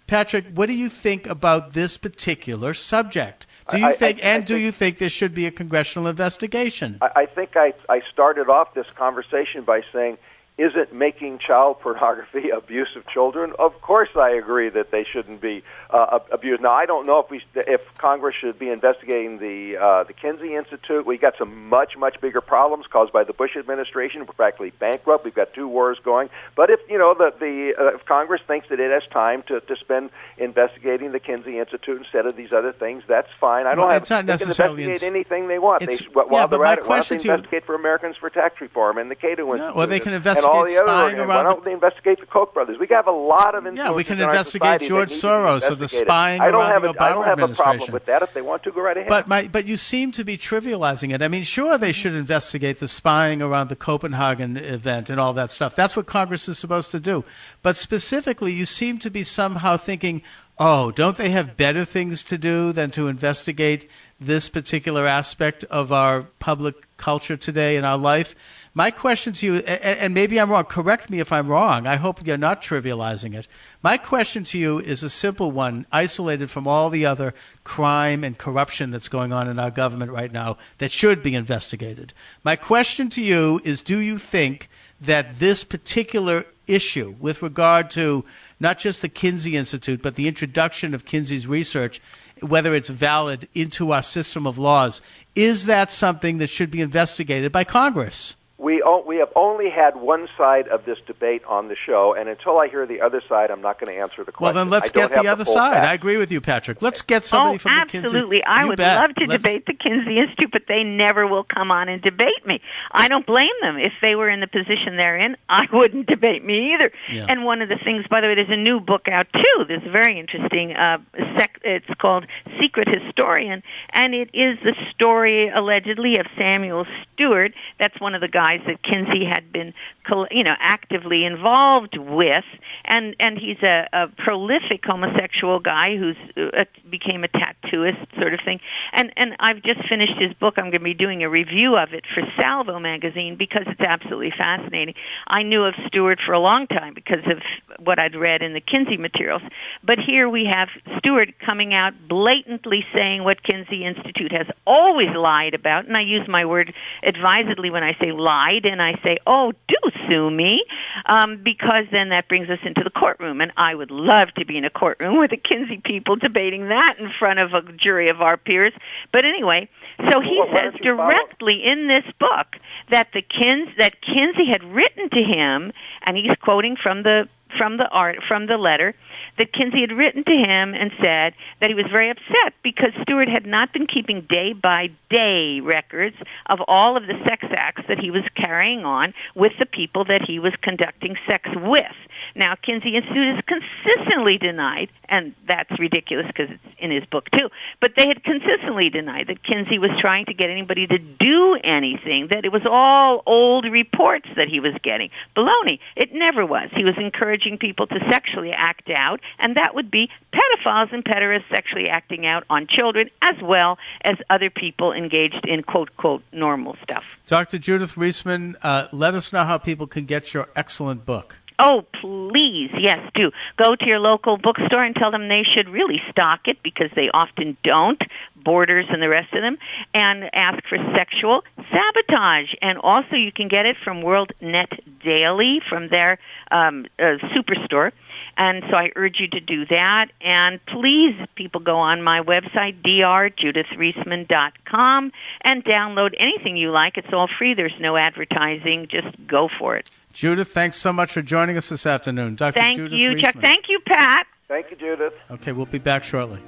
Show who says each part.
Speaker 1: Patrick, what do you think about this particular subject? Do you think there should be a congressional investigation?
Speaker 2: I think I started off this conversation by saying, isn't making child pornography abuse of children? Of course I agree that they shouldn't be abused. Now, I don't know if Congress should be investigating the Kinsey Institute. We got some much bigger problems caused by the Bush administration. We're practically bankrupt. We've got 2 wars going. But if if Congress thinks that it has time to spend investigating the Kinsey Institute instead of these other things, that's fine. They can investigate anything they want. While they're at it, why don't they investigate for Americans for Tax Reform and the Cato Institute?
Speaker 1: Well, they can investigate
Speaker 2: all the
Speaker 1: spying
Speaker 2: other,
Speaker 1: around.
Speaker 2: why don't they investigate the Koch brothers? We have a lot of influence.
Speaker 1: Yeah, we can investigate George Soros or the spying around the Obama administration.
Speaker 2: I don't have a problem with that. If they want to, go right ahead.
Speaker 1: But you seem to be trivializing it. I mean, sure, they should investigate the spying around the Copenhagen event and all that stuff. That's what Congress is supposed to do. But specifically, you seem to be somehow thinking, oh, don't they have better things to do than to investigate this particular aspect of our public culture today in our life? My question to you, and maybe I'm wrong, correct me if I'm wrong. I hope you're not trivializing it. My question to you is a simple one, isolated from all the other crime and corruption that's going on in our government right now that should be investigated. My question to you is, do you think that this particular issue with regard to not just the Kinsey Institute, but the introduction of Kinsey's research, whether it's valid into our system of laws, is that something that should be investigated by Congress?
Speaker 2: We have only had one side of this debate on the show, and until I hear the other side, I'm not going to answer the question.
Speaker 1: Well, then let's get the other side. I agree with you, Patrick. Let's get somebody from the Kinsey.
Speaker 3: Absolutely. I would love to debate the Kinsey Institute, but they never will come on and debate me. I don't blame them. If they were in the position they're in, I wouldn't debate me either. Yeah. And one of the things, by the way, there's a new book out, too. This very interesting. It's called Secret Historian, and it is the story, allegedly, of Samuel Stewart. That's one of the guys that Kinsey had been, actively involved with, and he's a prolific homosexual guy who's became a tattooist, sort of thing. And I've just finished his book. I'm going to be doing a review of it for Salvo magazine because it's absolutely fascinating. I knew of Stewart for a long time because of what I'd read in the Kinsey materials, but here we have Stewart coming out blatantly saying what Kinsey Institute has always lied about, and I use my word advisedly when I say lied, and I say, oh, do sue me, because then that brings us into the courtroom, and I would love to be in a courtroom with the Kinsey people debating that in front of a jury of our peers. But anyway, so he says directly in this book that Kinsey had written to him, and he's quoting from the letter, that Kinsey had written to him and said that he was very upset because Stewart had not been keeping day-by-day records of all of the sex acts that he was carrying on with the people that he was conducting sex with. Now, Kinsey Institute has consistently denied, and that's ridiculous because it's in his book too, but they had consistently denied that Kinsey was trying to get anybody to do anything, that it was all old reports that he was getting. Baloney. It never was. He was encouraging people to sexually act out, and that would be pedophiles and pederasts sexually acting out on children as well as other people engaged in quote-quote normal stuff.
Speaker 1: Dr. Judith Reisman, let us know how people can get your excellent book.
Speaker 3: Oh, please, yes, do. Go to your local bookstore and tell them they should really stock it because they often don't, Borders and the rest of them, and ask for Sexual Sabotage. And also you can get it from World Net Daily, from their superstore. And so I urge you to do that. And please, people, go on my website, drjudithreisman.com, and download anything you like. It's all free. There's no advertising. Just go for it.
Speaker 1: Judith, thanks so much for joining us this afternoon. Dr.
Speaker 3: Thank
Speaker 1: Judith
Speaker 3: you,
Speaker 1: Reisman.
Speaker 3: Chuck. Thank you, Pat.
Speaker 2: Thank you, Judith.
Speaker 1: Okay, we'll be back shortly.